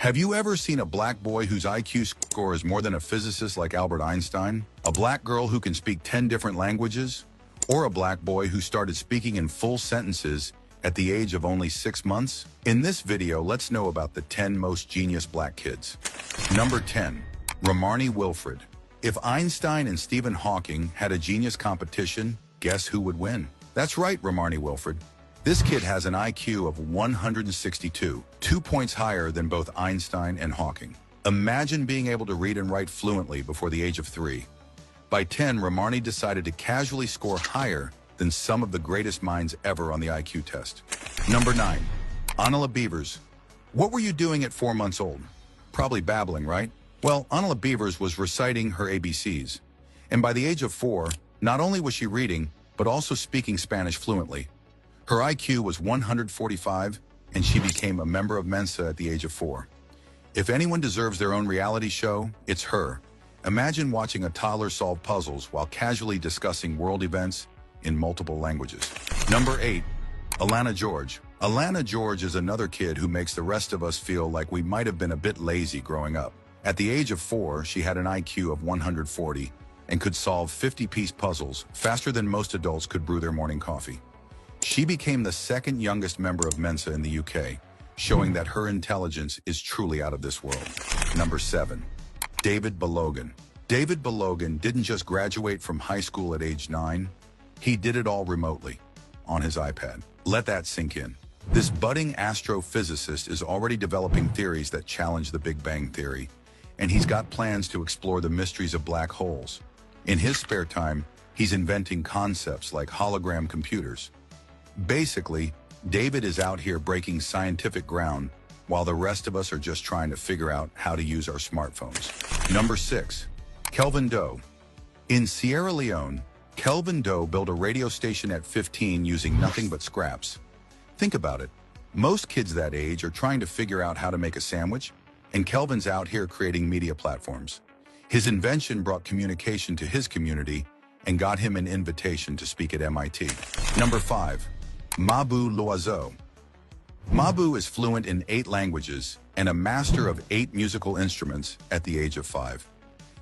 Have you ever seen a black boy whose IQ score is more than a physicist like Albert Einstein? A black girl who can speak 10 different languages? Or a black boy who started speaking in full sentences at the age of only 6 months? In this video, let's know about the 10 most genius black kids. Number 10, Ramarni Wilfred. If Einstein and Stephen Hawking had a genius competition, guess who would win? That's right, Ramarni Wilfred. This kid has an IQ of 162, 2 points higher than both Einstein and Hawking. Imagine being able to read and write fluently before the age of 3. By 10, Ramarni decided to casually score higher than some of the greatest minds ever on the IQ test. Number 9, Anila Beavers. What were you doing at 4 months old? Probably babbling, right? Well, Anila Beavers was reciting her ABCs. And by the age of 4, not only was she reading, but also speaking Spanish fluently. Her IQ was 145, and she became a member of Mensa at the age of 4. If anyone deserves their own reality show, it's her. Imagine watching a toddler solve puzzles while casually discussing world events in multiple languages. Number 8, Alana George. Alana George is another kid who makes the rest of us feel like we might have been a bit lazy growing up. At the age of 4, she had an IQ of 140 and could solve 50-piece puzzles faster than most adults could brew their morning coffee. She became the second youngest member of Mensa in the UK, showing that her intelligence is truly out of this world. Number 7, David Balogun. David Balogun didn't just graduate from high school at age 9, he did it all remotely, on his iPad. Let that sink in. This budding astrophysicist is already developing theories that challenge the Big Bang Theory, and he's got plans to explore the mysteries of black holes. In his spare time, he's inventing concepts like hologram computers. Basically, David is out here breaking scientific ground while the rest of us are just trying to figure out how to use our smartphones. Number 6, Kelvin Doe. In Sierra Leone, Kelvin Doe built a radio station at 15 using nothing but scraps. Think about it. Most kids that age are trying to figure out how to make a sandwich, and Kelvin's out here creating media platforms. His invention brought communication to his community and got him an invitation to speak at MIT. Number 5, Mabu Loiseau. Mabu is fluent in 8 languages and a master of 8 musical instruments at the age of 5.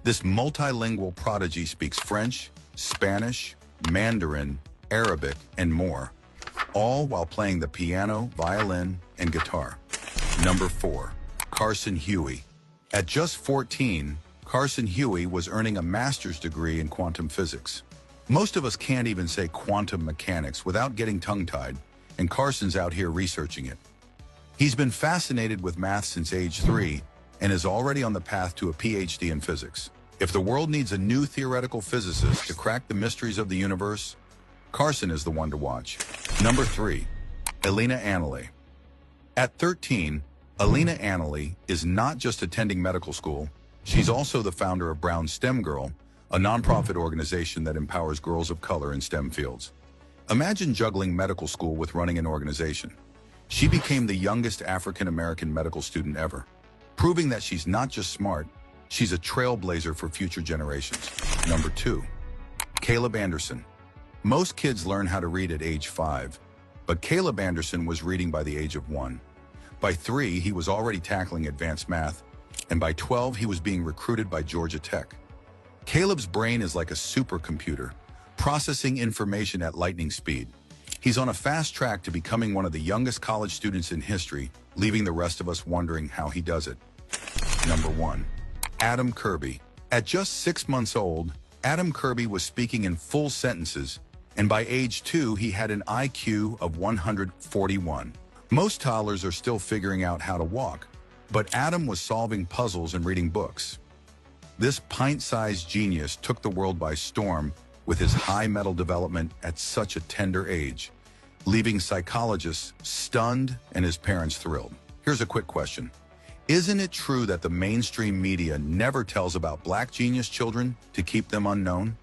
This multilingual prodigy speaks French, Spanish, Mandarin, Arabic, and more, all while playing the piano, violin, and guitar. Number 4, Carson Huey. At just 14, Carson Huey was earning a master's degree in quantum physics. Most of us can't even say quantum mechanics without getting tongue-tied, and Carson's out here researching it. He's been fascinated with math since age 3 and is already on the path to a PhD in physics. If the world needs a new theoretical physicist to crack the mysteries of the universe, Carson is the one to watch. Number 3, Alina Anily. At 13, Alina Anily is not just attending medical school, she's also the founder of Brown STEM Girl, a nonprofit organization that empowers girls of color in STEM fields. Imagine juggling medical school with running an organization. She became the youngest African-American medical student ever, proving that she's not just smart, she's a trailblazer for future generations. Number 2, Caleb Anderson. Most kids learn how to read at age 5, but Caleb Anderson was reading by the age of 1. By 3, he was already tackling advanced math, and by 12, he was being recruited by Georgia Tech. Caleb's brain is like a supercomputer, processing information at lightning speed. He's on a fast track to becoming one of the youngest college students in history, leaving the rest of us wondering how he does it. Number 1, Adam Kirby. At just 6 months old, Adam Kirby was speaking in full sentences, and by age 2, he had an IQ of 141. Most toddlers are still figuring out how to walk, but Adam was solving puzzles and reading books. This pint-sized genius took the world by storm with his high mental development at such a tender age, leaving psychologists stunned and his parents thrilled. Here's a quick question. Isn't it true that the mainstream media never tells about black genius children to keep them unknown?